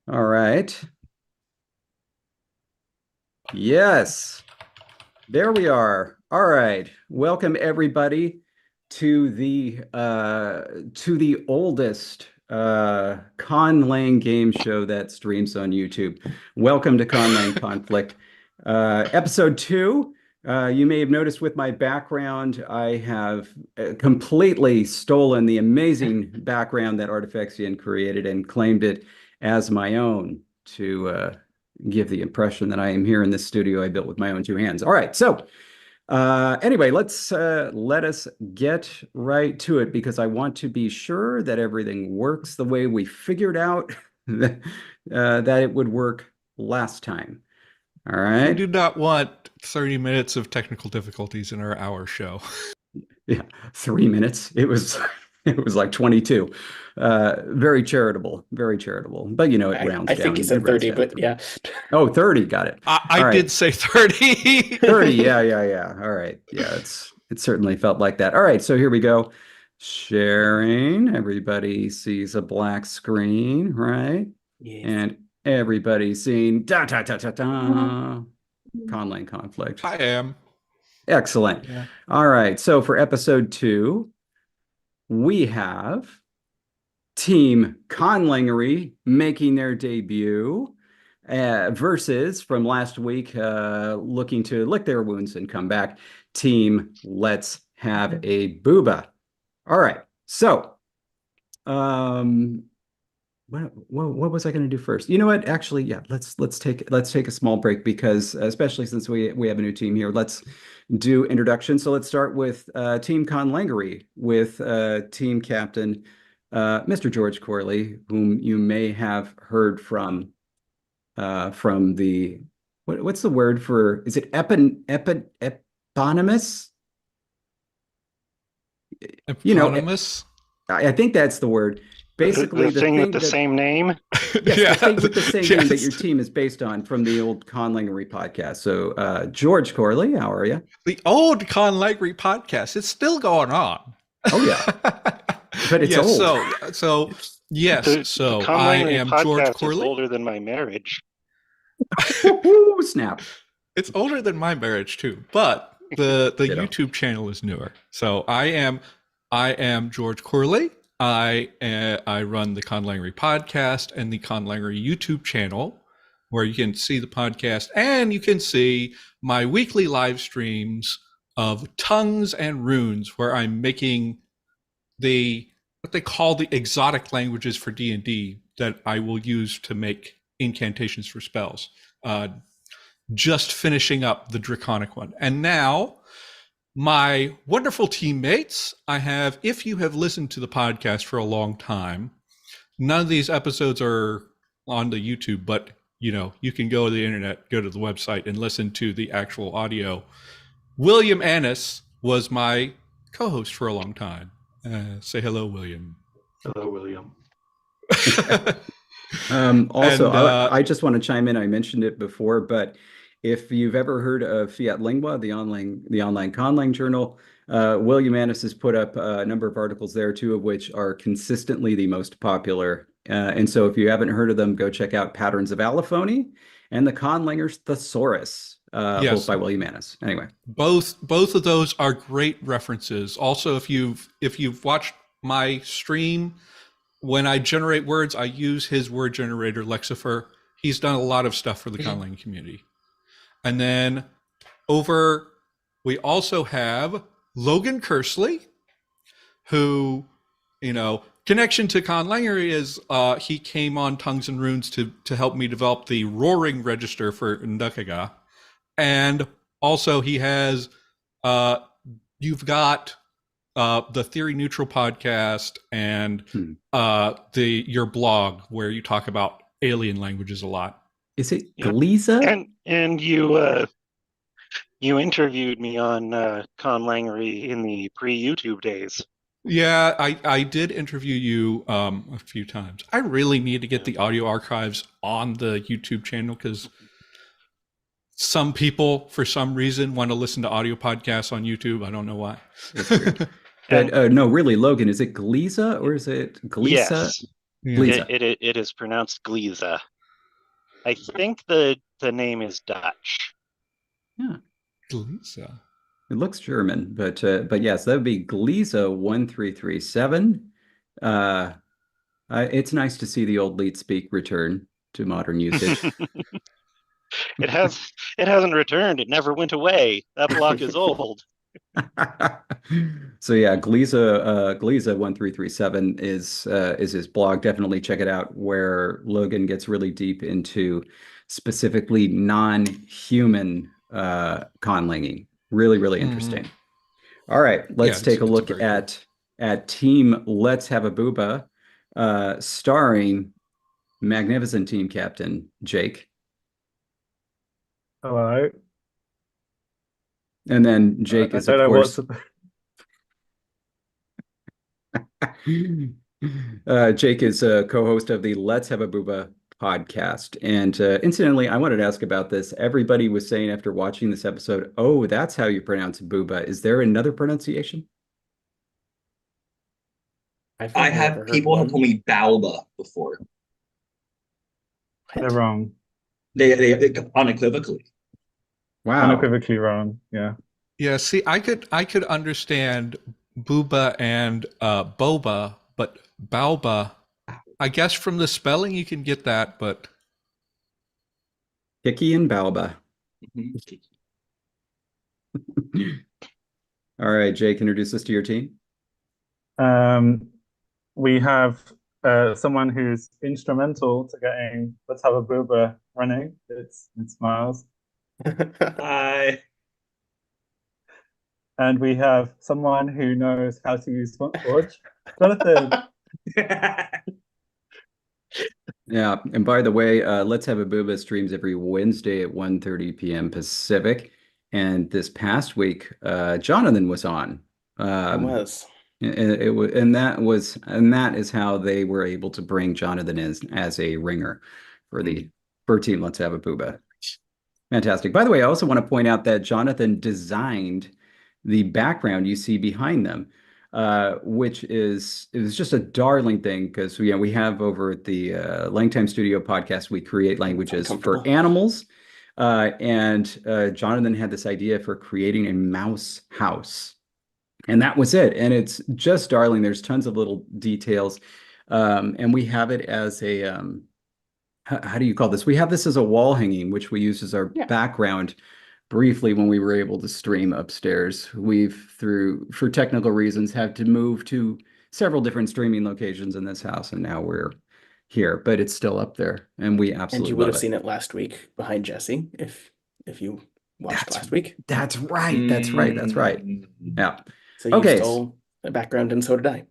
All right. Yes, there we are. All right. Welcome everybody to the oldest Conlang game show that streams on YouTube. Welcome to Conlang Conflict. Episode 2. You may have noticed with my background, I have completely stolen the amazing background that Artifexian created and claimed it as my own to give the impression that I am here in this studio I built with my own two hands. All right, so anyway, let us get right to it because I want to be sure that everything works the way we figured out that it would work last time. All We right. do not want 30 minutes of technical difficulties in our hour show. Yeah, 3 minutes. It was like 22. Very charitable, very charitable. But it I rounds think he down. It said rounds 30, down. but yeah. Oh, 30. Got it. I All right. did say 30. 30. Yeah, yeah, yeah. All right. Yeah, it certainly felt like that. All right, so here we go. Sharing. Everybody sees a black screen, right? Yes. And everybody's seeing da da da da da. Conlang conflict. I am. Excellent. Yeah. All right. So for episode 2, we have Team Conlangery making their debut versus from last week, looking to lick their wounds and come back. Team Let's Have a Bouba. All right. So, what was I going to do first? You know what? Actually, yeah. Let's take a small break because especially since we have a new team here, let's do introduction. So let's start with Team Conlangery with team captain Mr. George Corley, whom you may have heard from the what's the word for, is it eponymous? You know, Eponymous? I think that's the word. Basically, the thing with the same name. Yes, Yeah, the thing with the same name that yes. your team is based on from the old Conlangery podcast. So, George Corley, how are you? The old Conlangery podcast. It's still going on. Oh yeah, but it's yeah, old. So yes. The I Conlangery am George podcast is Corley. older than my marriage. Woo-hoo, snap. It's older than my marriage too, but the Ditto. YouTube channel is newer. So I am George Corley. I run the Conlangery podcast and the Conlangery YouTube channel, where you can see the podcast and you can see my weekly live streams of tongues and runes, where I'm making what they call the exotic languages for D&D that I will use to make incantations for spells. Just finishing up the draconic one. And now my wonderful teammates, if you have listened to the podcast for a long time, none of these episodes are on the YouTube, but you can go to the internet, go to the website and listen to the actual audio. William Annis was my co-host for a long time. Say hello, William. Hello, William. Also, And, I just want to chime in. I mentioned it before, but if you've ever heard of Fiat Lingua, the online Conlang journal, William Annis has put up a number of articles there, 2 of which are consistently the most popular. And so if you haven't heard of them, go check out Patterns of Allophony and the Conlanger's Thesaurus, Yes. both by William Annis. Anyway. Both of those are great references. Also, if you've watched my stream, when I generate words, I use his word generator, Lexifer. He's done a lot of stuff for the Conlang community. And then we also have Logan Kersley, who, connection to Conlangery is he came on Tongues and Runes to help me develop the roaring register for Ndakaga. And also he has, you've got the Theory Neutral podcast and your blog where you talk about alien languages a lot. Is it Yep. Gleeza? And you interviewed me on Conlangery in the pre-YouTube days. Yeah, I did interview you a few times. I really need to get the audio archives on the YouTube channel because some people, for some reason, want to listen to audio podcasts on YouTube. I don't know why. That's weird. But no, really, Logan, is it Gleeza or is it Gleeza? Yes, Gleeza. it is pronounced Gleeza. I think the name is Dutch. Yeah, Lisa. it looks German, but yes, that would be Gliese 1337. It's nice to see the old leet speak return to modern usage. It has it hasn't returned. It never went away. That block is old. So yeah, Gliese 1337 is his blog. Definitely check it out, where Logan gets really deep into specifically non-human conlanging. Really, really interesting. All right, Yeah, let's take a it's look very cool. at Team Let's Have a Booba, starring magnificent team captain Jake, Hello. and then I Jake is don't of know what's. course Jake is a co-host of the Let's Have a Booba podcast. And incidentally, I wanted to ask about this. Everybody was saying after watching this episode, oh, that's how you pronounce Booba. Is there another pronunciation? I've I only ever have heard people have one. told me Bauba before. They're wrong. They unequivocally. Wow. Unequivocally wrong. Yeah. Yeah, see, I could understand Booba and Boba, but Bauba, I guess from the spelling you can get that, but Hickey and Bauba. Mhm. All right, Jake, introduce us to your team. We have someone who's instrumental to getting Let's Have a Booba running. It's Miles. I And we have someone who knows how to use Forge. Jonathan. Yeah, and by the way, Let's Have a Booba streams every Wednesday at 1:30 p.m. Pacific. And this past week, Jonathan was on. It was. It was, and that is how they were able to bring Jonathan in as a ringer for Team Let's Have a Booba. Fantastic. By the way, I also want to point out that Jonathan designed the background you see behind them, which is it was just a darling thing because we have over at the LangTime Studio podcast, we create languages for Uncomfortable. animals. And Jonathan had this idea for creating a mouse house. And that was it. And it's just darling. There's tons of little details. And we have it as a, how do you call this? We have this as a wall hanging, which we use as our Yeah. background briefly when we were able to stream upstairs. For technical reasons, had to move to several different streaming locations in this house. And now we're here, but it's still up there. And we And absolutely you would love have it. seen it last week behind Jesse if you watched last week. That's right. That's right. That's right. Yeah. So you Okay. stole the background and so did I.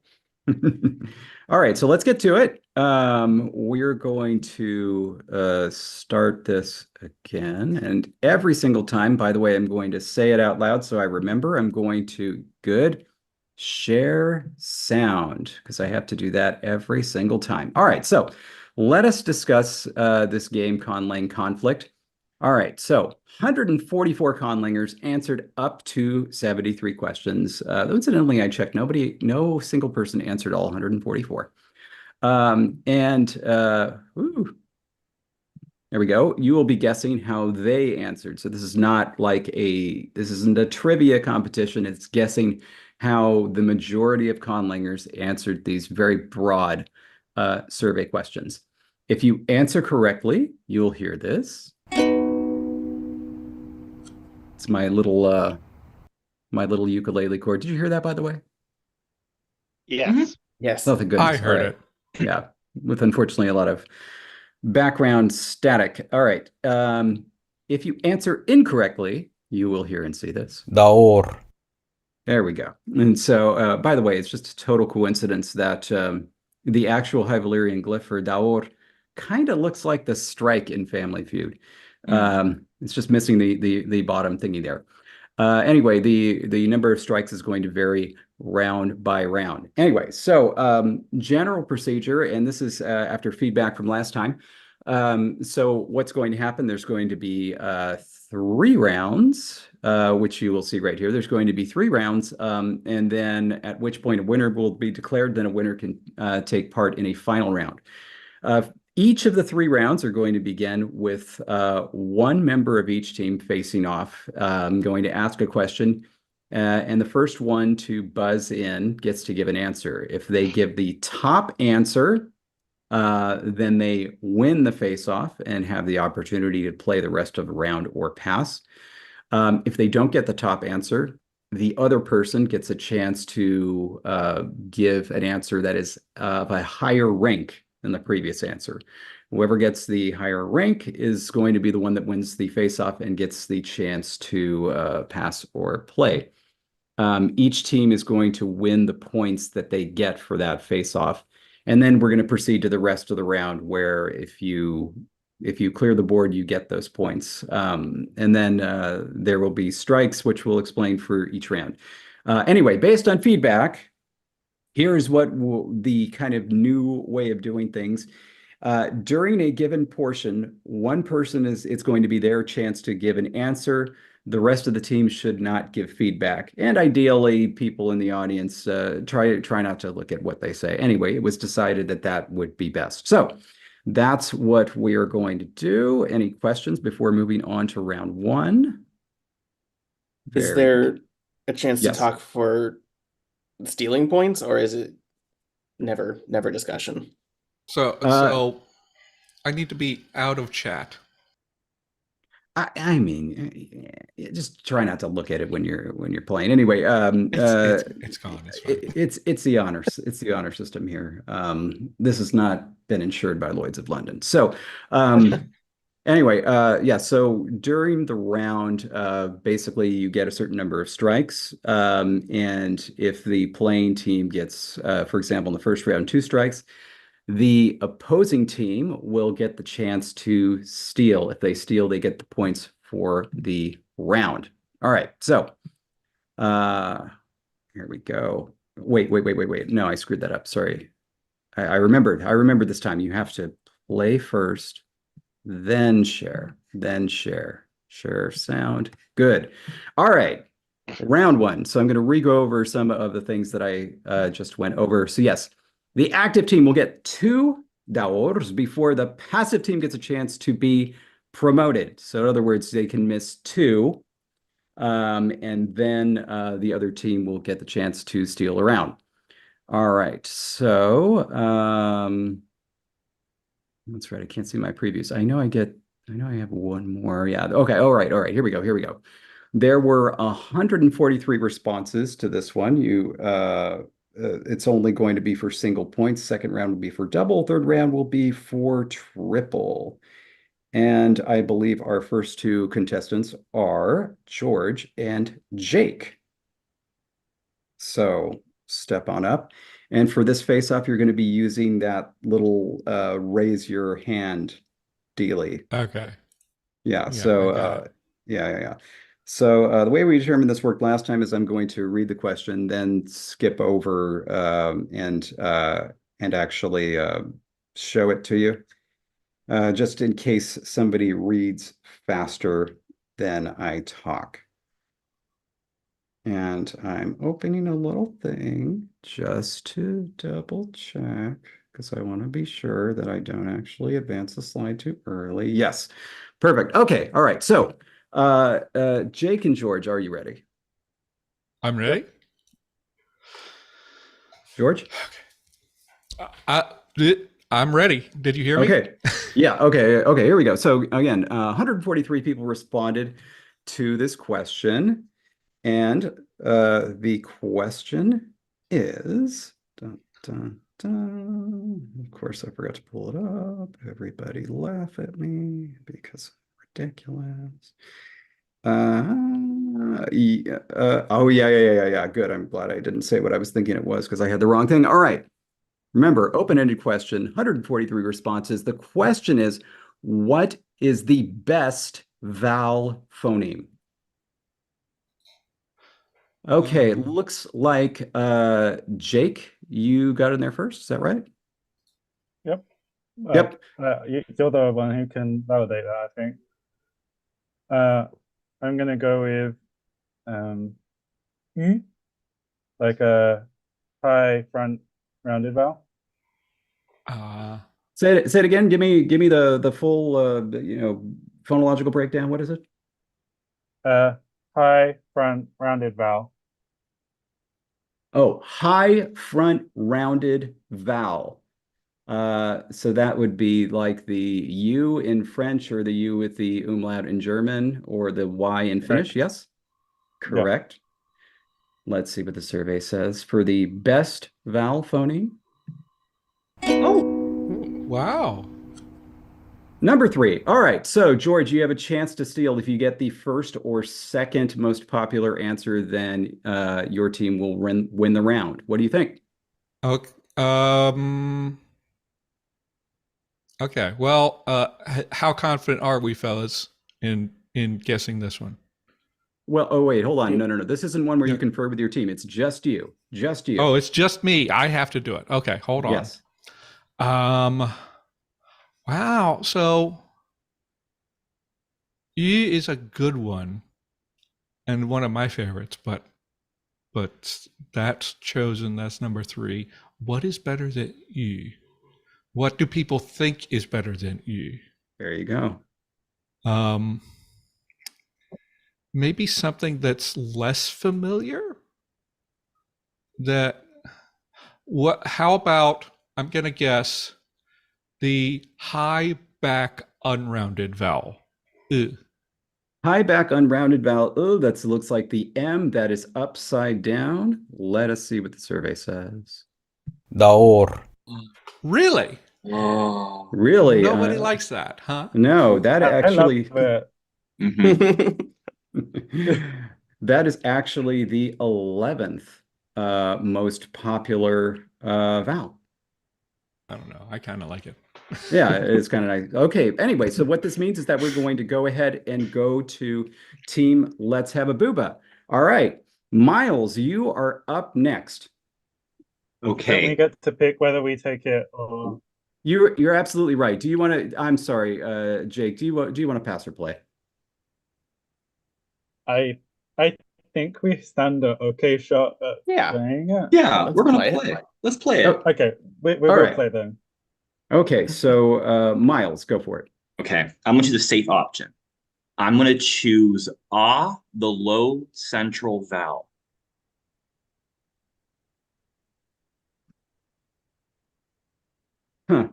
All right, so let's get to it. We're going to start this again. And every single time, by the way, I'm going to say it out loud so I remember. I'm going to share sound, because I have to do that every single time. All right, so let us discuss this game, Conlang Conflict. All right, so 144 conlangers answered up to 73 questions. Incidentally, I checked, no single person answered all 144. There we go. You will be guessing how they answered. So this isn't a trivia competition. It's guessing how the majority of conlangers answered these very broad survey questions. If you answer correctly, you'll hear this. It's my little ukulele chord. Did you hear that, by the way? Yes. Yes. Oh, thank goodness. I heard All right. it. Yeah, with unfortunately a lot of background static. All right. If you answer incorrectly, you will hear and see this. Daor. There we go. And so, by the way, it's just a total coincidence that the actual High Valyrian glyph for Daor kind of looks like the strike in Family Feud. It's just missing the bottom thingy there. Anyway, the number of strikes is going to vary round by round. Anyway, so general procedure, and this is after feedback from last time. So what's going to happen? There's going to be 3 rounds, which you will see right here. There's going to be 3 rounds, and then at which point a winner will be declared. Then a winner can take part in a final round. Each of the 3 rounds are going to begin with one member of each team facing off. Going to ask a question, and the first one to buzz in gets to give an answer. If they give the top answer, then they win the face-off and have the opportunity to play the rest of the round or pass. If they don't get the top answer, the other person gets a chance to give an answer that is of a higher rank than the previous answer. Whoever gets the higher rank is going to be the one that wins the face-off and gets the chance to pass or play. Each team is going to win the points that they get for that face-off. And then we're going to proceed to the rest of the round where if you clear the board, you get those points. And then there will be strikes, which we'll explain for each round. Anyway, based on feedback, here's what the kind of new way of doing things. During a given portion, one person it's going to be their chance to give an answer. The rest of the team should not give feedback. And ideally, people in the audience try not to look at what they say. Anyway, it was decided that that would be best. So that's what we are going to do. Any questions before moving on to round one? Is there a chance to Yes. talk for stealing points, or is it never discussion? So I need to be out of chat. I mean, just try not to look at it when you're playing. Anyway, It's gone. It's fine. it's the honor system here. This has not been insured by Lloyd's of London. So, anyway, yeah. So during the round, basically you get a certain number of strikes, and if the playing team gets, for example, in the first round, 2 strikes. The opposing team will get the chance to steal. If they steal, they get the points for the round. All right, so here we go. Wait. No, I screwed that up. Sorry. I remembered. I remembered this time. You have to play first, then share, then share. Share sound. Good. All right. Round one. So I'm going to re-go over some of the things that I just went over. So yes, the active team will get 2 daors before the passive team gets a chance to be promoted. So in other words, they can miss 2, and then the other team will get the chance to steal around. All right, so that's right. I can't see my previews. I know I have one more. Yeah. Okay. All right. Here we go. There were 143 responses to this one. It's only going to be for single points. Second round will be for double. Third round will be for triple. And I believe our first 2 contestants are George and Jake. So step on up. And for this face-off, you're going to be using that little raise your hand dealy. Okay. Yeah. Yeah, So yeah. So the way we determined this worked last time is I'm going to read the question, then skip over and actually show it to you, just in case somebody reads faster than I talk. And I'm opening a little thing just to double check because I want to be sure that I don't actually advance the slide too early. Yes. Perfect. Okay. All right. So Jake and George, are you ready? I'm ready. George? I'm ready. Did you hear me? Okay. Yeah. Okay. Here we go. So again, 143 people responded to this question. And the question is, dun, dun, dun. Of course, I forgot to pull it up. Everybody laugh at me because I'm ridiculous. Oh, yeah. Good. I'm glad I didn't say what I was thinking it was because I had the wrong thing. All right. Remember, open-ended question, 143 responses. The question is, what is the best vowel phoneme? Okay, looks like Jake, you got in there first. Is that right? Yep. Yep. You're the one who can validate that, I think. I'm gonna go with U, like a high front rounded vowel. Say it again. Give me the full phonological breakdown. What is it? High front rounded vowel. Oh, high front rounded vowel. So that would be like the U in French or the U with the umlaut in German or the Y in Finnish. Yes, Yeah. correct. Let's see what the survey says for the best vowel phoneme. Oh, Wow. Number 3. All right. So, George, you have a chance to steal. If you get the first or second most popular answer, then your team will win the round. What do you think? Okay. Okay. Well, how confident are we, fellas, in guessing this one? Well, oh, wait, hold on. No. This isn't one where you Yeah. confer with your team. It's just you. Just you. Oh, it's just me. I have to do it. Okay, hold on. Yes. Wow. So E is a good one and one of my favorites, but that's chosen. That's number 3. What is better than E? What do people think is better than E? There you go. Maybe something that's less familiar. How about, I'm gonna guess, the high back unrounded vowel. Ugh. High back unrounded vowel. Oh, that looks like the M that is upside down. Let us see what the survey says. Daor. Really? oh. Really? Nobody likes that, huh? No, that I love actually it. Mhm. that is actually the 11th most popular vowel. I don't know. I kind of like it. Yeah, it's kind of nice. Okay, anyway, so what this means is that we're going to go ahead and go to team Let's Have a Booba. All right, Miles, you are up next. Don't we Okay. get to pick whether we take it or You're absolutely right. Do you want to? I'm sorry, Jake. Do you want to pass or play? I think we stand a okay shot at Yeah. playing it. Yeah, Let's we're gonna play it. play. Let's play it. Oh, Okay, we All will right. play then. Okay, so Miles, go for it. Okay, I'm gonna choose a safe option. I'm gonna choose ah, the low central vowel. Huh.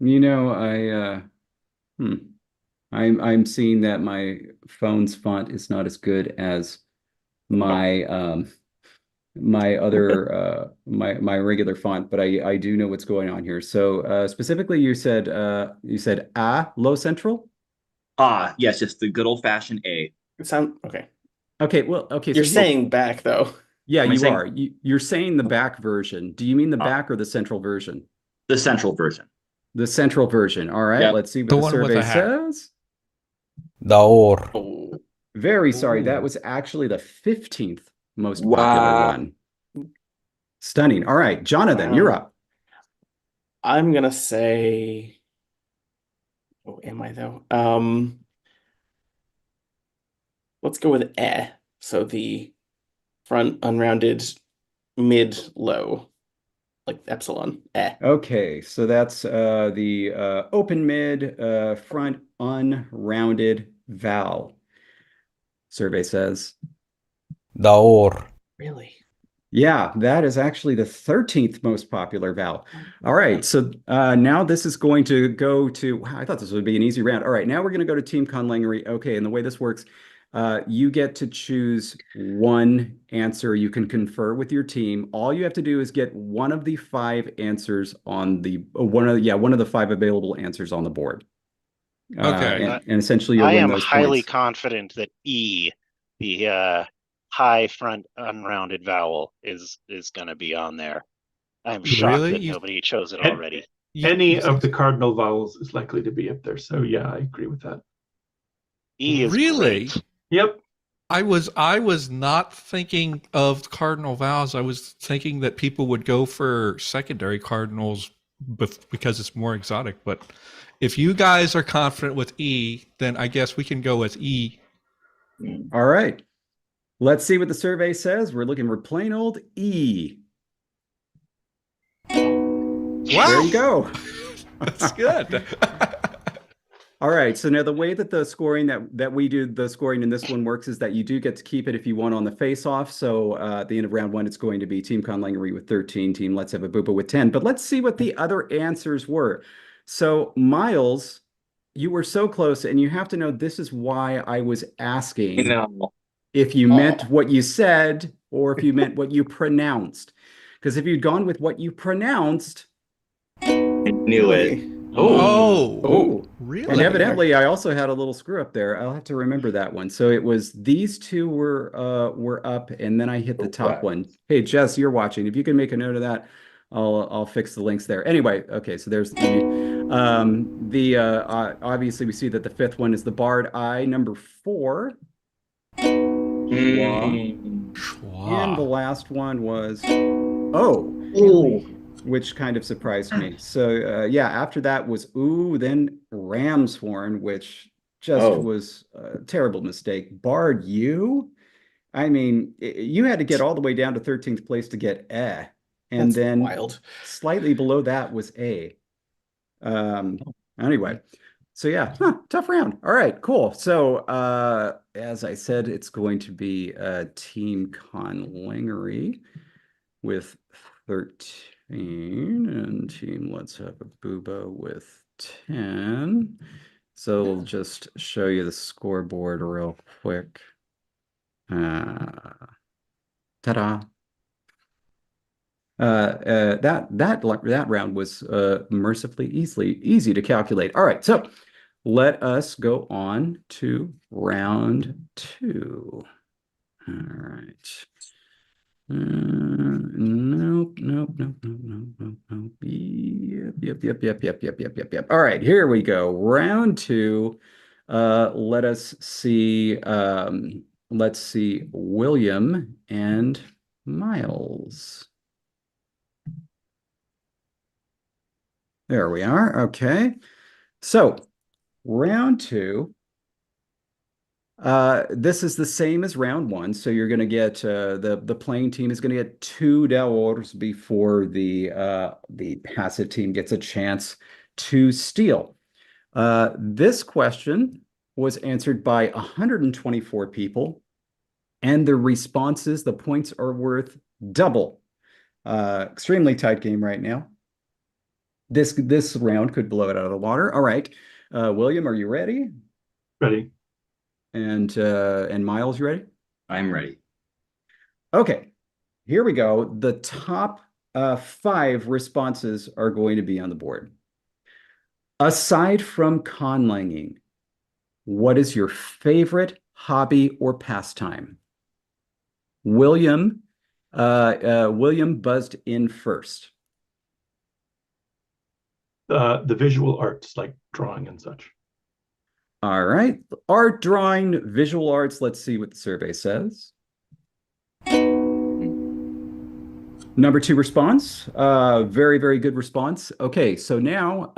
You know, I'm seeing that my phone's font is not as good as my my other my regular font, but I do know what's going on here. So specifically you said low central? Ah, yes, just the good old-fashioned A. Sound okay. Okay, well, okay, You're so saying back though. yeah, Am I you saying- are. You're saying the back version. Do you mean the Ah, back or the central version? the central version. The central version. All right, Yep. let's see what The the one with survey the hat. says. Daor. Oh, Very sorry, that Ooh. was actually the 15th most popular Wow. one. Stunning. All right, Jonathan, Wow. you're up. I'm gonna say. Oh, am I though? Let's go with eh. So the front unrounded mid low, like epsilon. Eh. Okay, so that's the open mid front unrounded vowel. Survey says. Daor. Really? Yeah, that is actually the 13th most popular vowel. All right, so now this is going to go to, wow, I thought this would be an easy round. All right, now we're going to go to Team Conlangery. Okay, and the way this works, you get to choose one answer. You can confer with your team. All you have to do is get one of the 5 answers on the, one of the 5 available answers on the board. Okay. And essentially you'll I win am those highly points. confident that E, the high front unrounded vowel, is going to be on there. I'm shocked Really? that nobody chose it And- already. Any You of the think- cardinal vowels is likely to be up there. So yeah, I agree with that. E is Really? great. Yep. I was not thinking of cardinal vowels. I was thinking that people would go for secondary cardinals because it's more exotic. But if you guys are confident with E, then I guess we can go with E. All right. Let's see what the survey says. We're looking for plain old E. Wow. There you go. That's good. All right. So now the way that the scoring that we do the scoring in this one works is that you do get to keep it if you want on the face-off. So at the end of round one, it's going to be Team Conlangery with 13, Team Let's Have a Booba with 10. But let's see what the other answers were. So Miles, you were so close, and you have to know this is why I was asking if you meant what you said or if you meant what you pronounced. Because if you'd gone with what you pronounced, I knew it. Oh, really? And evidently, I also had a little screw up there. I'll have to remember that one. So it was these two were up, and then I hit the top one. Hey, Jess, you're watching. If you can make a note of that, I'll fix the links there. Anyway, okay. So there's obviously we see that the fifth one is the barred eye. Number 4, Schwa. and the last one was which kind of surprised me. So yeah, after that was then Ram's Horn, which just was a terrible mistake. Barred you. I mean, you had to get all the way down to 13th place to get and That's then wild. Slightly below that was A. Anyway, so yeah, tough round. All right, cool. So as I said, it's going to be Team Conlangery with 13 and Team Let's Have a Booba with 10. So we'll just show you the scoreboard real quick. Ta-da. That round was mercifully easy to calculate. All right, so let us go on to round 2. All right. Nope. Yep. All right, here we go. Round 2. Let us see. Let's see William and Miles. There we are. Okay. So round 2. This is the same as round 1. So you're going to get the playing team is going to get 2 d'ors before the passive team gets a chance to steal. This question was answered by 124 people, and the responses, the points are worth double. Extremely tight game right now. This round could blow it out of the water. All right. William, are you ready? Ready. And Miles, you ready? I'm ready. Okay, here we go. The top 5 responses are going to be on the board. Aside from conlanging, what is your favorite hobby or pastime? William buzzed in first. The visual arts, like drawing and such. All right. Art, drawing, visual arts. Let's see what the survey says. Number 2 response. Very, very good response. Okay, so now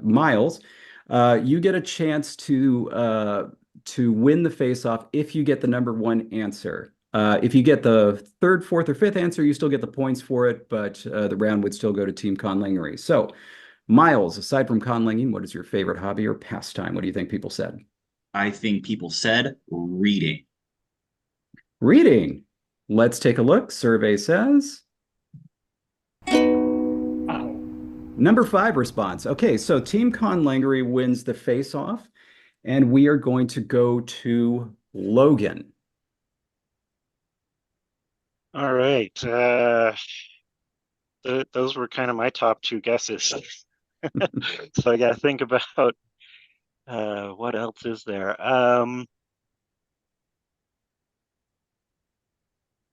Miles, you get a chance to win the face-off if you get the number 1 answer. If you get the 3rd, 4th, or 5th answer, you still get the points for it, but the round would still go to Team Conlangery. So Miles, aside from conlanging, what is your favorite hobby or pastime? What do you think people said? I think people said reading. Reading. Let's take a look. Survey says. Number 5 response. Okay, so Team Conlangery wins the face-off, and we are going to go to Logan. All right. Those were kind of my top 2 guesses. So I got to think about what else is there.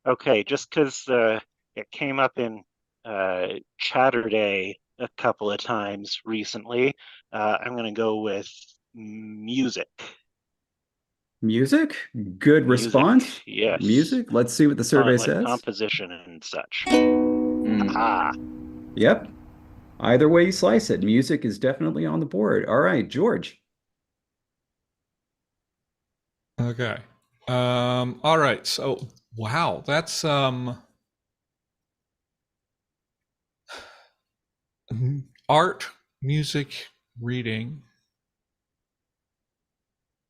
Okay, just because it came up in Chatterday a couple of times recently, I'm going to go with music. Music? Good response. Yes. Music. Let's see what the survey says. Composition and such. Yep. Either way you slice it, music is definitely on the board. All right, George. Okay. All right. So, wow, that's art, music, reading.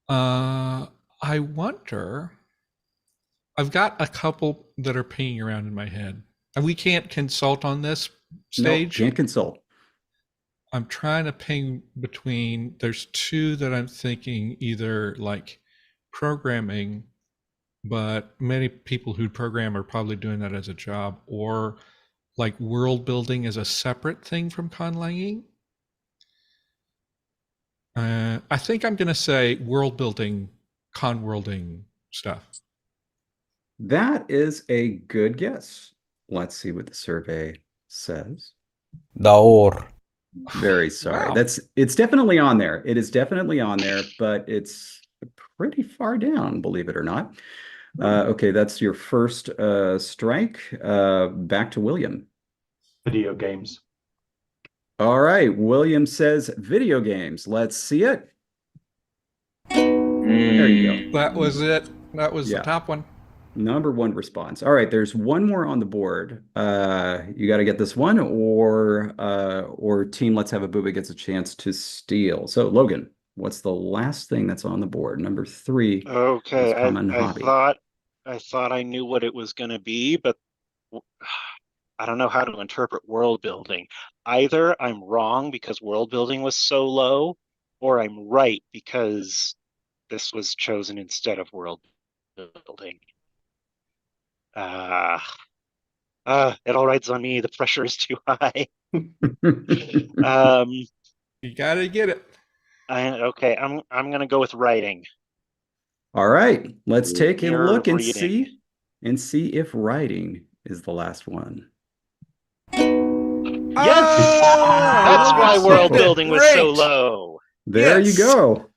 I wonder. I've got a couple that are pinging around in my head, and we can't consult on this stage. Nope, can't consult. I'm trying to ping between. There's two that I'm thinking either like programming, but many people who program are probably doing that as a job, or like world building as a separate thing from conlanging. I think I'm going to say world building, conworlding stuff. That is a good guess. Let's see what the survey says. Daor. Very sorry. Wow. It's definitely on there. It is definitely on there, but it's pretty far down, believe it or not. Okay, that's your first strike. Back to William. Video games. All right, William says video games. Let's see it. There you go. That was it. That was Yeah. the top one. Number one response. All right, there's one more on the board. You got to get this one, or Team Let's Have a Booba gets a chance to steal. So, Logan, what's the last thing that's on the board? Number 3 Okay, is common I hobby. thought I knew what it was going to be, but I don't know how to interpret world building. Either I'm wrong because world building was so low, or I'm right because this was chosen instead of world building. It all rides on me. The pressure is too high. You got to get it. Okay, I'm gonna go with writing. All right, let's take a Mirror look of and reading. see if writing is the last one. Yes! That's why Oh, world you did building was so great. low. There you Yes. go.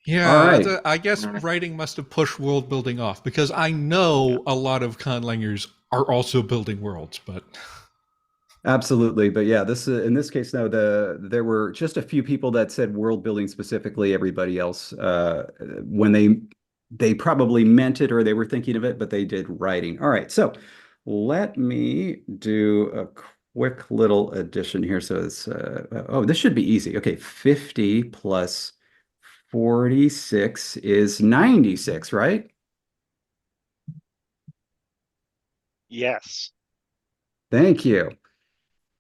Yeah, All right. I guess writing must have pushed world building off, because I know a lot of conlangers are also building worlds, but Absolutely, but yeah, this in this case, no, there were just a few people that said world building specifically. Everybody else, when they probably meant it or they were thinking of it, but they did writing. All right, so let me do a quick little addition here. So it's oh, this should be easy. Okay, 50 plus 46 is 96, right? Yes. Thank you.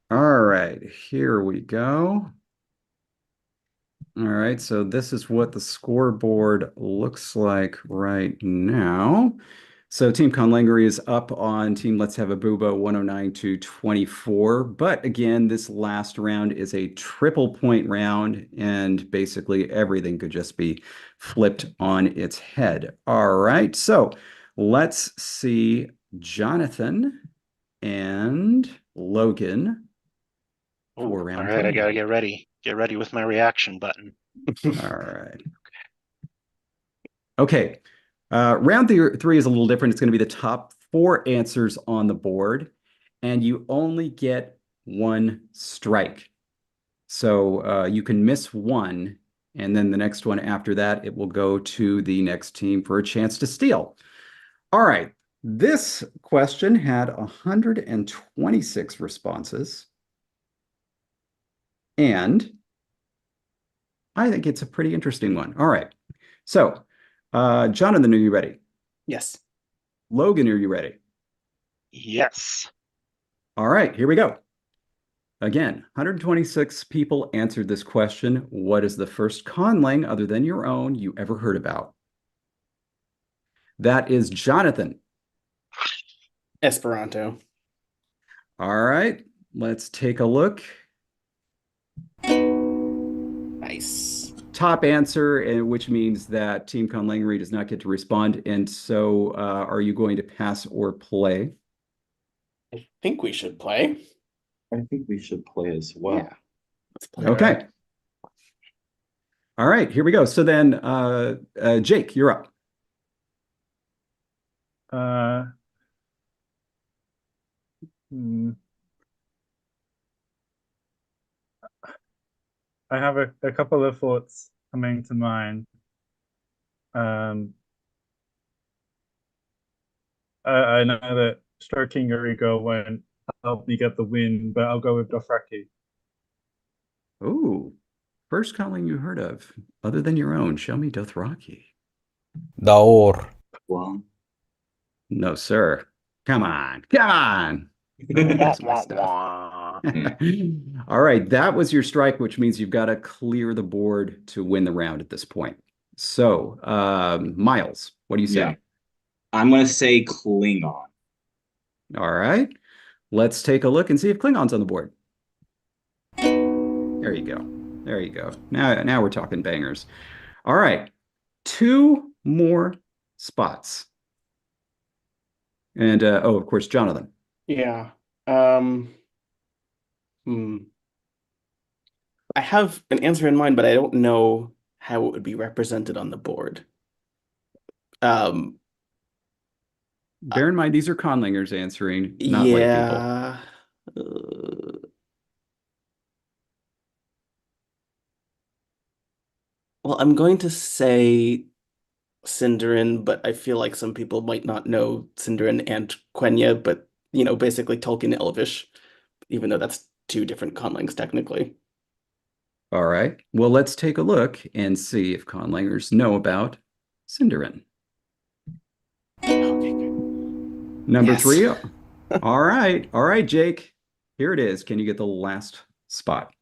All right, here we go. All right, so this is what the scoreboard looks like right now. So Team Conlangery is up on Team Let's Have a Booba 109 to 24. But again, this last round is a triple point round, and basically everything could just be flipped on its head. All right, so let's see Jonathan and Logan. Ooh, For all round right, I 3. gotta get ready. Get ready with my reaction button. All right. Okay. Round 3 is a little different. It's going to be the top 4 answers on the board, and you only get 1 strike. So you can miss 1, and then the next one after that, it will go to the next team for a chance to steal. All right. This question had 126 responses, and I think it's a pretty interesting one. All right. So, Jonathan, are you ready? Yes. Logan, are you ready? Yes. All right, here we go. Again, 126 people answered this question. What is the first conlang other than your own you ever heard about? That is Jonathan. Esperanto. All right, let's take a look. Nice. Top answer, which means that Team Conlangery does not get to respond. And so are you going to pass or play? I think we should play. I think we should play as well. Yeah. Let's play. Okay. All right, here we go. So then, Jake, you're up. I have a couple of thoughts coming to mind. I know that stroking your ego won't help me get the win, but I'll go with Dothraki. Ooh, first calling you heard of, other than your own. Show me Dothraki. Daor. Well, No, sir. Come on. Come on. That's my stuff. All right, that was your strike, which means you've got to clear the board to win the round at this point. So, Miles, what do you say? Yeah. I'm going to say Klingon. All right, let's take a look and see if Klingon's on the board. There you go. There you go. Now we're talking bangers. All right, 2 more spots. And of course, Jonathan. Yeah. I have an answer in mind, but I don't know how it would be represented on the board. Bear in mind, these are conlangers answering, not white people. Yeah. Well, I'm going to say Sindarin, but I feel like some people might not know Sindarin and Quenya, but basically Tolkien Elvish, even though that's 2 different conlangs technically. All right. Well, let's take a look and see if conlangers know about Sindarin. Okay, good. Number Yes. 3. All right. All right, Jake. Here it is. Can you get the last spot?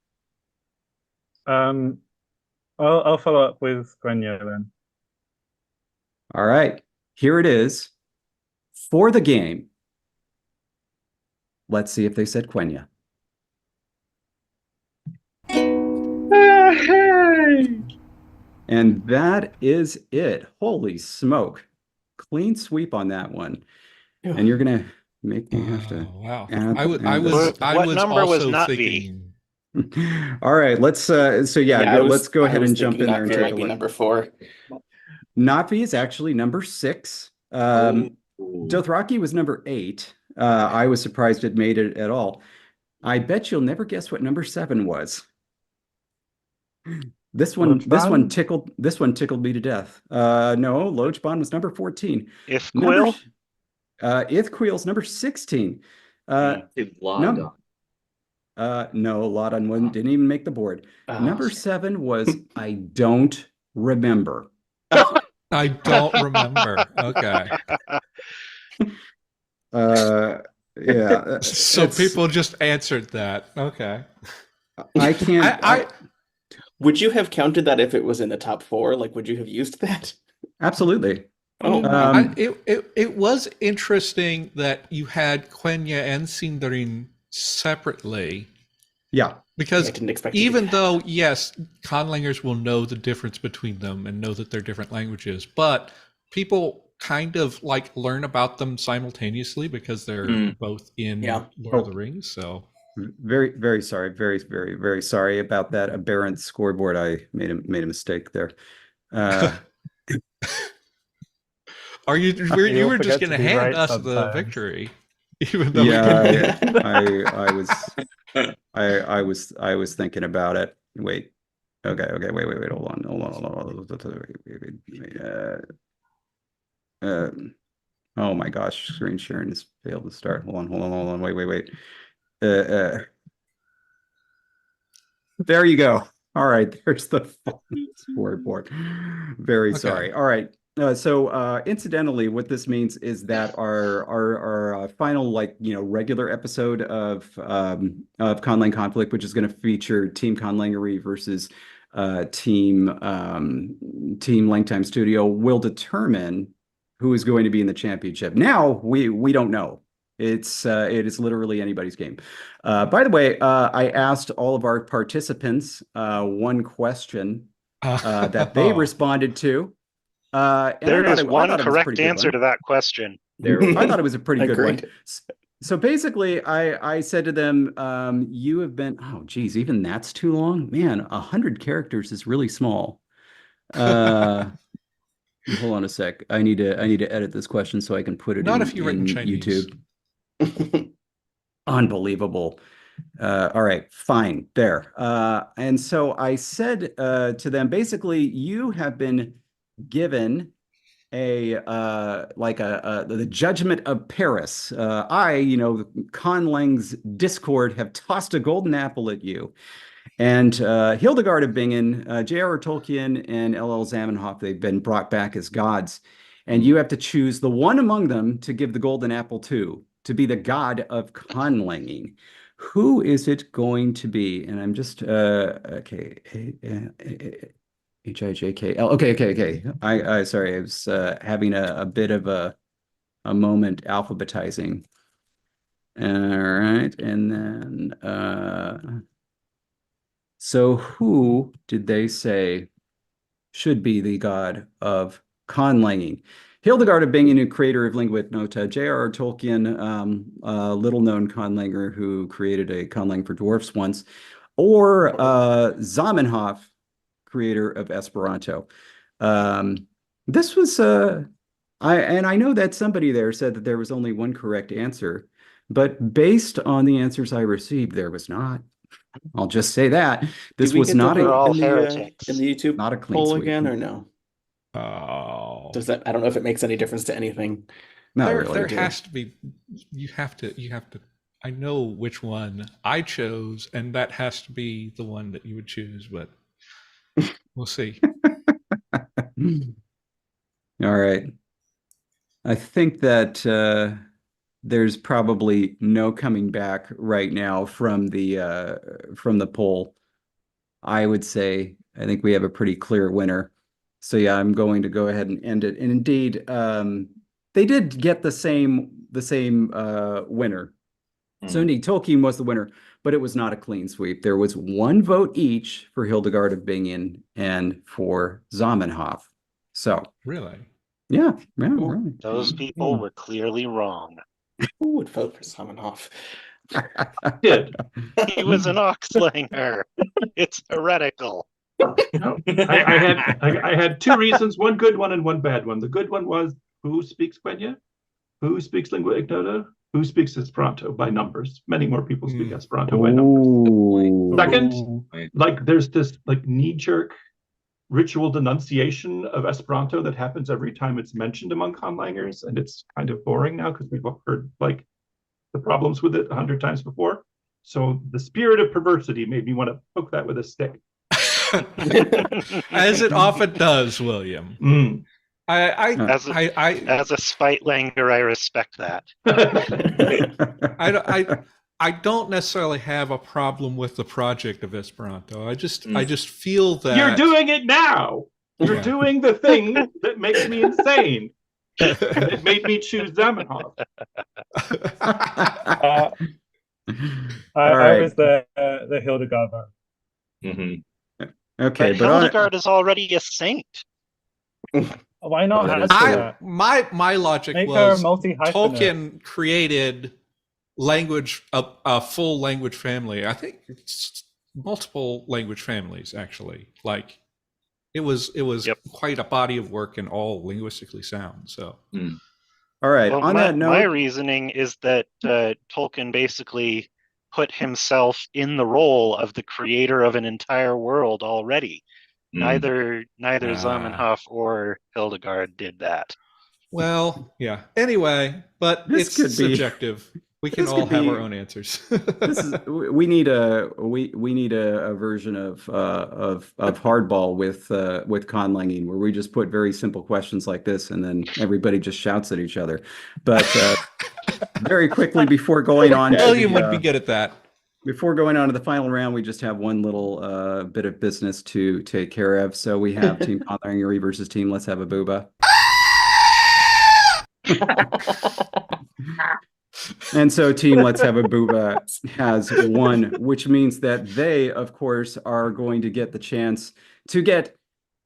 I'll follow up with Quenya then. All right. Here it is. For the game. Let's see if they said Quenya. And that is it. Holy smoke. Clean sweep on that one. And you're gonna make me have to. Oh, wow. add- I add was this. I What was number was also not thinking. All right, let's let's go ahead and jump in there and take a might be look. number 4. Navi is actually number 6. Ooh. Dothraki was number 8. I was surprised it made it at all. I bet you'll never guess what number 7 was. This one tickled me to death. No, Lojban was number 14. Ithquil? Ithquil's number 16. Laudon. No, Laudon didn't even make the board. Oh, Number shit. 7 was I don't remember. I don't remember. Okay. Yeah. So people just answered that. Okay. I can't. Would you have counted that if it was in the top 4? Like, would you have used that? Absolutely. Oh, It was interesting that you had Quenya and Sindarin separately. Yeah. I Because didn't expect you to even do though, yes, conlangers will know the difference between them and know that they're different languages, but people kind of like learn about them simultaneously because they're both in Lord of the Rings. So very, very sorry. Very, very, very sorry about that aberrant scoreboard. I made a mistake there. Are you You'll were just forget going to to be hand right us the sometimes. victory, even though Yeah, I was thinking about it. Wait. Okay, wait, hold on. Oh my gosh, screen sharing has failed to start. Hold on. Wait. There you go. All right, there's the scoreboard. Very Okay. sorry. All right. So incidentally, what this means is that our final regular episode of Conlang Conflict, which is going to feature Team Conlangery versus Team LangTime Studio, will determine who is going to be in the championship. Now we don't know. It is literally anybody's game. By the way, I asked all of our participants one question that they responded to. And There is one I correct answer to that question. I thought it was a pretty good one. Agreed. So basically, I said to them, you have been, oh, geez, even that's too long? Man, 100 characters is really small. Hold on a sec. I need to edit this question so I can put it Not in, if you write in Chinese. YouTube. Unbelievable. All right, fine. There. And so I said to them, basically, you have been given the judgment of Paris. Conlang's Discord, have tossed a golden apple at you. And Hildegard of Bingen, J.R.R. Tolkien, and L.L. Zamenhof, they've been brought back as gods. And you have to choose the one among them to give the golden apple to be the god of conlanging. Who is it going to be? And I'm just, okay, Hijkl. Okay. I sorry, I was having a bit of a moment alphabetizing. All right, and then so who did they say should be the god of conlanging? Hildegard of Bingen, creator of Lingua Ignota, J.R.R. Tolkien, little-known conlanger who created a conlang for dwarfs once, or Zamenhof, creator of Esperanto. This was I know that somebody there said that there was only one correct answer, but based on the answers I received, there was not. I'll just say that this was not We're all in heretics. the YouTube not a clean poll sweep. again, or no? Oh, Does that? I don't know if it makes any difference to anything. Not there really. has to be. You have to. I know which one I chose, and that has to be the one that you would choose. But we'll see. All right. I think that there's probably no coming back right now from the poll. I would say I think we have a pretty clear winner. So yeah, I'm going to go ahead and end it. And indeed, they did get the same winner. So indeed, Tolkien was the winner, but it was not a clean sweep. There was one vote each for Hildegard of Bingen and for Zamenhof. So Really? yeah, really. Those people were clearly wrong. Who would vote for Zamenhof? Did. He was an oxlanger. It's heretical. No, I had two reasons, one good one and one bad one. The good one was who speaks Quenya, who speaks Lingua Ignota, who speaks Esperanto by numbers. Many more people speak Esperanto by numbers. Second, like there's this like knee-jerk ritual denunciation of Esperanto that happens every time it's mentioned among conlangers, and it's kind of boring now because we've heard like the problems with it 100 times before. So the spirit of perversity made me want to poke that with a stick. As it often does, William. As a spitelanger, I respect that. I don't necessarily have a problem with the project of Esperanto. I just feel that You're doing it now. You're doing the thing that makes me insane. It made me choose Zamenhof. I was the Hildegard vote. Mm-hmm. Okay, but Hildegard is already a saint. Why not add to that? My logic Make was her multi-hyphenate. Tolkien created a full language family. I think it's multiple language families actually. Like it was quite a body of work and all linguistically sound. So all right. Well, on that note, my reasoning is that Tolkien basically put himself in the role of the creator of an entire world already. Neither Zamenhof or Hildegard did that. Well, yeah. Anyway, but This it's subjective. We can all have our own answers. We need a version of hardball with conlanging where we just put very simple questions like this and then everybody just shouts at each other. But very quickly before going on, William would be good at that. Before going on to the final round, we just have one little bit of business to take care of. So we have Team Conlangery versus Team Let's Have a Booba. And so Team Let's Have a Booba has won, which means that they, of course, are going to get the chance to get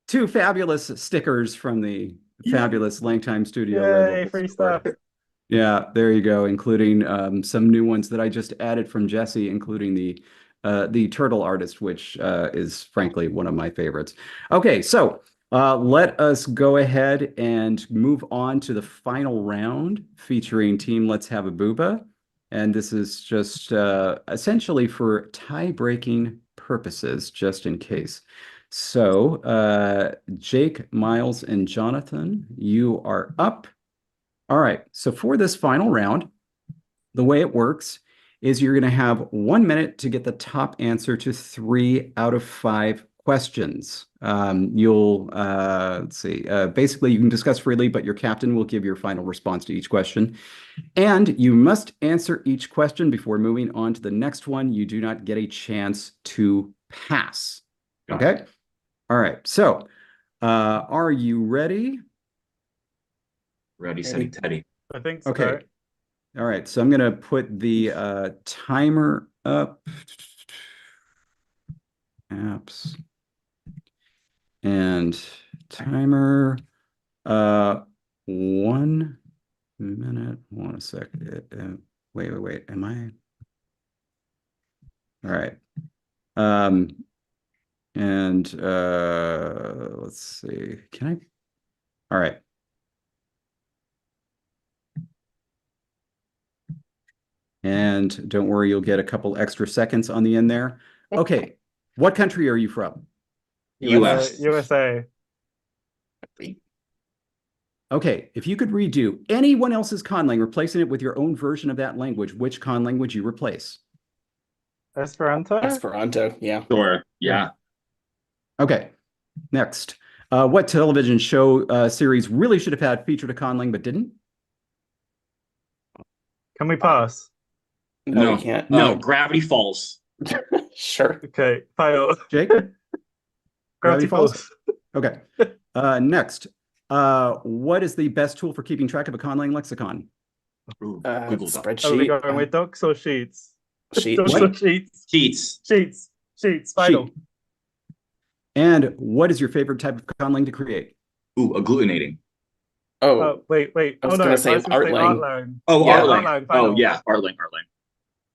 2 fabulous stickers from the fabulous LangTime studio. Yay, free stuff. Yeah, there you go, including some new ones that I just added from Jesse, including the turtle artist, which is frankly one of my favorites. Okay, so let us go ahead and move on to the final round featuring Team Let's Have a Booba. And this is just essentially for tie-breaking purposes, just in case. So, Jake, Miles, and Jonathan, you are up. All right. So for this final round, the way it works is you're going to have 1 minute to get the top answer to 3 out of 5 questions. Let's see, basically you can discuss freely, but your captain will give your final response to each question. And you must answer each question before moving on to the next one. You do not get a chance to pass. Okay? All right. So, are you ready? Ready, steady, Teddy. I think so. Okay. All right. So I'm going to put the timer up. Apps. And timer. 1 minute. Hold on a sec. Wait. Am I? All right. And let's see. Can I? All right. And don't worry, you'll get a couple extra seconds on the end there. Okay. What country are you from? US. USA. Okay. If you could redo anyone else's conlang, replacing it with your own version of that language, which conlang would you replace? Esperanto? Esperanto, yeah. Sure. Yeah. Okay. Next. What television show series really should have had featured a conlang but didn't? Can we pass? No, we can't. No. Gravity Falls. Sure. Okay, fail. Jake? Gravity Falls. Okay. Next. What is the best tool for keeping track of a conlang lexicon? Ooh, Google Doc. Are we Spreadsheet. going with docs or sheets? Sheet. Docs or sheets? Sheets. Sheets. Final. Sheet. And what is your favorite type of conlang to create? Ooh, agglutinating. Oh, Wait. I was gonna say Artlang. Artlang. Oh, Yeah, Artlang. final. Oh, yeah, Artlang.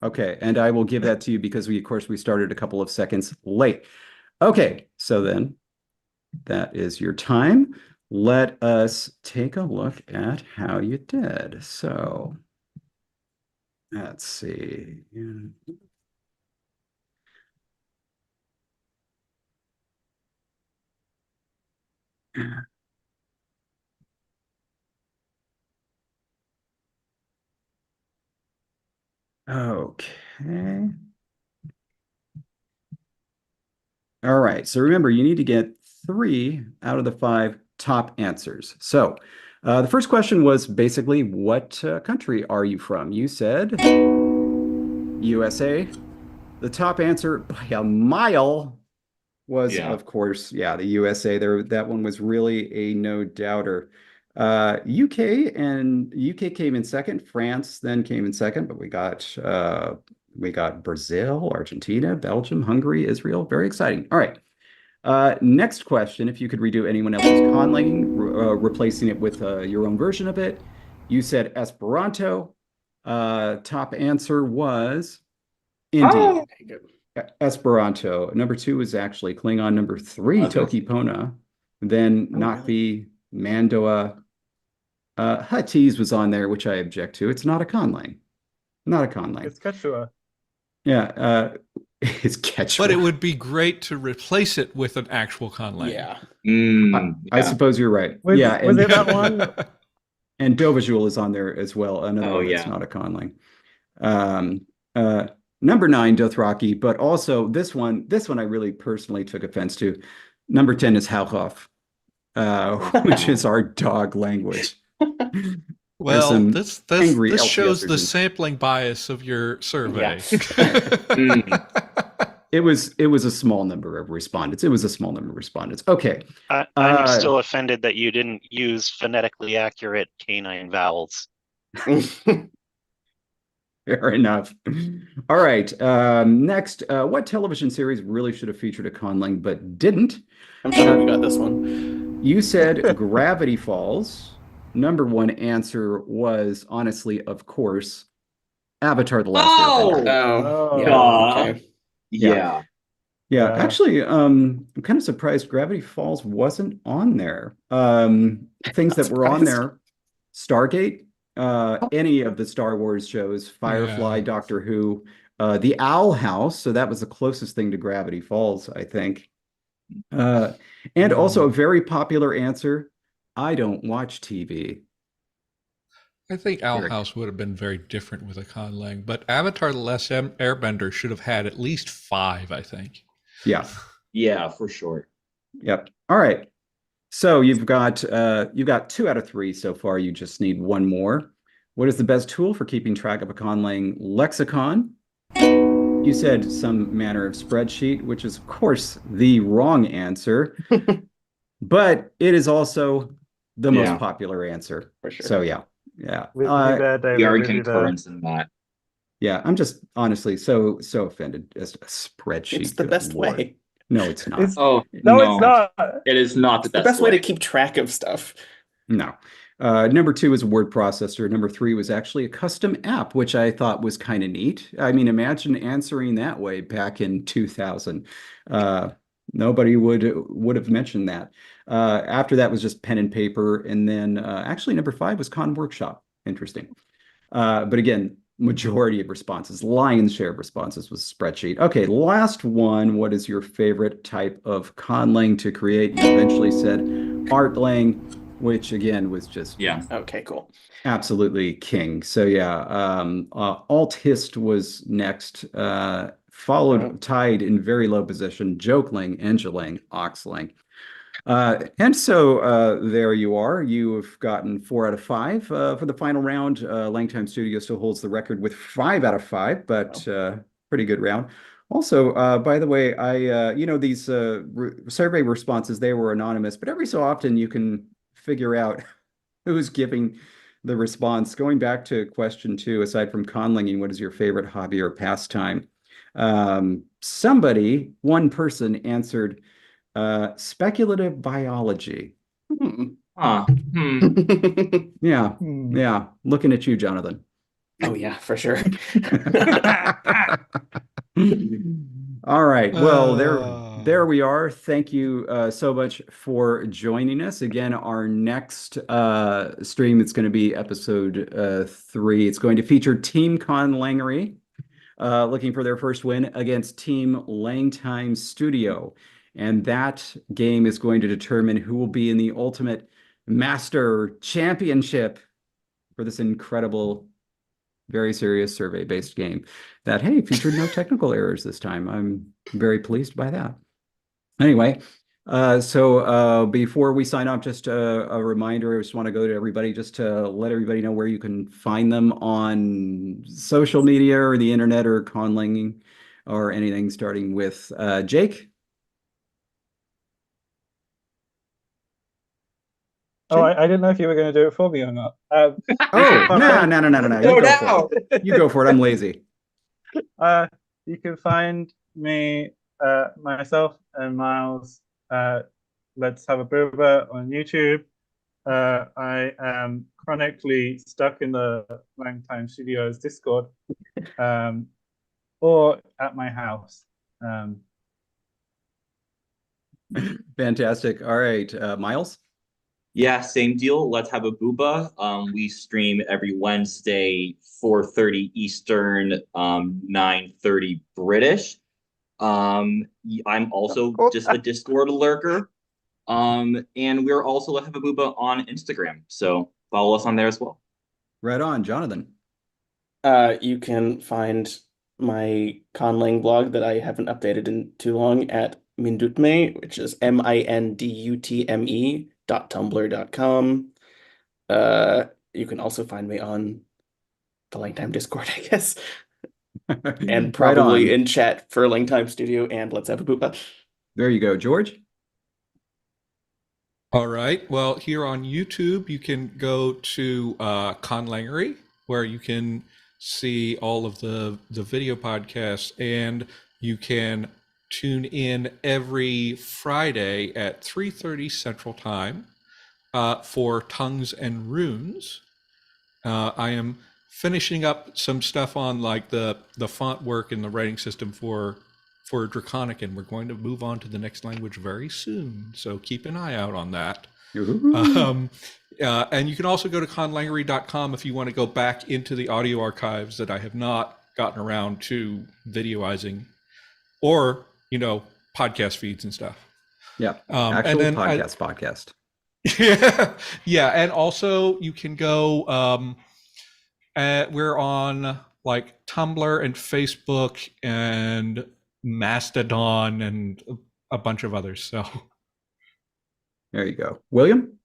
Okay, and I will give that to you because we started a couple of seconds late. Okay, so then that is your time. Let us take a look at how you did. So let's see. Okay. All right. So remember, you need to get 3 out of the 5 top answers. So the first question was basically, what country are you from? You said USA. The top answer by a mile was, of course, the USA. That one was really a no-doubter. UK came in second. France then came in second, but we got Brazil, Argentina, Belgium, Hungary, Israel. Very exciting. All right. Next question: if you could redo anyone else's conlang, replacing it with your own version of it. You said Esperanto. Top answer was indeed Esperanto. Number 2 is actually Klingon. Number 3, Toki Pona. Then Nakvi, Mandoa. Huttese was on there, which I object to. It's not a conlang. Not a conlang. It's Quechua. Yeah, it's Quechua. But it would be great to replace it with an actual conlang. Yeah. I suppose you're right. Was and it that one? and Dovajul is on there as well. Another one that's not a conlang. Number 9, Dothraki, but also this one I really personally took offense to. Number 10 is Halkov, which is our dog language. Well, this shows the sampling bias of your survey. Yeah. It was a small number of respondents. Okay. I'm still offended that you didn't use phonetically accurate canine vowels. Fair enough. All right. Next, what television series really should have featured a conlang but didn't? I'm sure we got this one. You said Gravity Falls. Number 1 answer was, honestly, of course, Avatar: The Last Airbender. Yeah. Okay. Yeah, actually, I'm kind of surprised Gravity Falls wasn't on there. Things that were on there, Stargate, any of the Star Wars shows, Firefly, Doctor Who, The Owl House. So that was the closest thing to Gravity Falls, I think. And also a very popular answer. I don't watch TV. I think Owl Eric. House would have been very different with a Conlang, but Avatar: The Last Airbender should have had at least 5, I think. Yeah. Yeah, for sure. Yep. All right. So you've got 2 out of 3 so far. You just need one more. What is the best tool for keeping track of a Conlang lexicon? You said some manner of spreadsheet, which is, of course, the wrong answer, but it is also the most popular answer. For sure. So yeah. With you there, David. We are in with you there. concurrence in that. Yeah, I'm just honestly so offended as a spreadsheet. It's the Good best Lord. way. No, it's not. It's- Oh, No, it's not. It is not the The best best way way. to keep track of stuff. No. Number 2 is a word processor. Number 3 was actually a custom app, which I thought was kind of neat. I mean, imagine answering that way back in 2000. Nobody would have mentioned that. After that was just pen and paper, and then actually number 5 was Con Workshop. Interesting. But again, majority of responses, lion's share of responses was spreadsheet. Okay, last one. What is your favorite type of conlang to create? You eventually said artlang, which again was just Okay, cool. absolutely king. So yeah, alt-hist was next, followed, tied in very low position, jokelang, engelang, oxlang. And so there you are. You have gotten 4 out of 5 for the final round. LangTime Studio still holds the record with 5 out of 5, but pretty good round. Also, by the way, these survey responses, they were anonymous, but every so often you can figure out who's giving the response. Going back to question 2, aside from conlanging, what is your favorite hobby or pastime? One person answered speculative biology. Huh. Yeah. Looking at you, Jonathan. Oh yeah, for sure. All right. Well, there we are. Thank you so much for joining us. Again, our next stream, it's going to be episode 3. It's going to feature Team Conlangery looking for their first win against Team LangTime Studio. And that game is going to determine who will be in the ultimate master championship for this incredible, very serious survey-based game that, hey, featured no technical errors this time. I'm very pleased by that. Anyway, so before we sign off, just a reminder, I just want to go to everybody just to let everybody know where you can find them on social media or the internet or conlanging or anything, starting with Jake. Oh, I didn't know if you were going to do it for me or not. No. You go for it. I'm lazy. You can find me, myself and Miles. Let's Have a Bouba on YouTube. I am chronically stuck in the LangTime Studios Discord, or at my house. Fantastic. All right, Miles. Yeah, same deal. Let's Have a Bouba. We stream every Wednesday, 4:30 Eastern, 9:30 British. I'm also just a Discord lurker. And we're also Let's Have a Bouba on Instagram. So follow us on there as well. Right on, Jonathan. You can find my Conlang blog that I haven't updated in too long at Mindutme, which is mindutme.tumblr.com. You can also find me on the LangTime Discord, I guess. And probably in chat for LangTime Studio and Let's Have a Bouba. There you go, George. All right. Well, here on YouTube, you can go to Conlangery, where you can see all of the video podcasts, and you can tune in every Friday at 3:30 Central Time for Tongues and Runes. I am finishing up some stuff on like the font work and the writing system for Draconic, and we're going to move on to the next language very soon. So keep an eye out on that. And you can also go to conlangery.com if you want to go back into the audio archives that I have not gotten around to videoizing, or, podcast feeds and stuff. Yeah. And Actual then podcast. yeah, and also you can go. We're on like Tumblr and Facebook and Mastodon and a bunch of others. So There you go. William?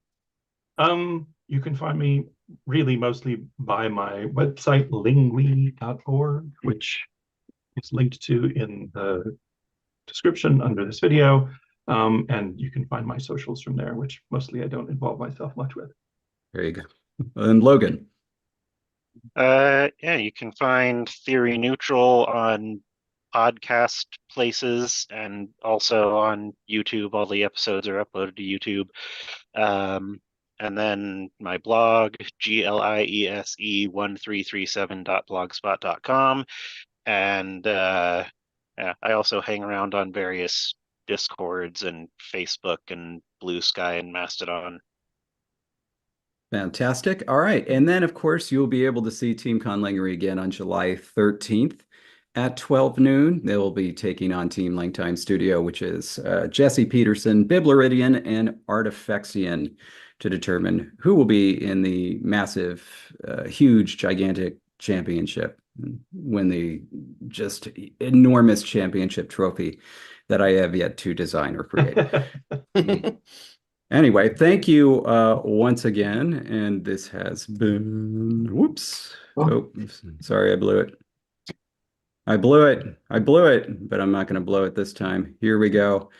You can find me really mostly by my website, lingui.org, which is linked to in the description under this video. And you can find my socials from there, which mostly I don't involve myself much with. There you go. And Logan? Yeah, you can find Theory Neutral on podcast places and also on YouTube. All the episodes are uploaded to YouTube. And then my blog, GLIESE1337.blogspot.com. And yeah, I also hang around on various Discords and Facebook and Blue Sky and Mastodon. Fantastic. All right. And then, of course, you'll be able to see Team Conlangery again on July 13th at 12 noon. They will be taking on Team LangTime Studio, which is Jesse Peterson, Bibleridian, and Artifexian to determine who will be in the massive, huge, gigantic championship, win the just enormous championship trophy that I have yet to design or create. Anyway, thank you once again. And this has been, whoops. Oh, sorry, I blew it. I blew it, but I'm not going to blow it this time. Here we go.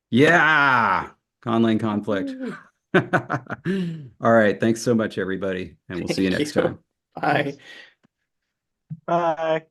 Yeah, Conlang Conflict. All right, thanks so much, everybody, and we'll see you next time. Bye. Bye.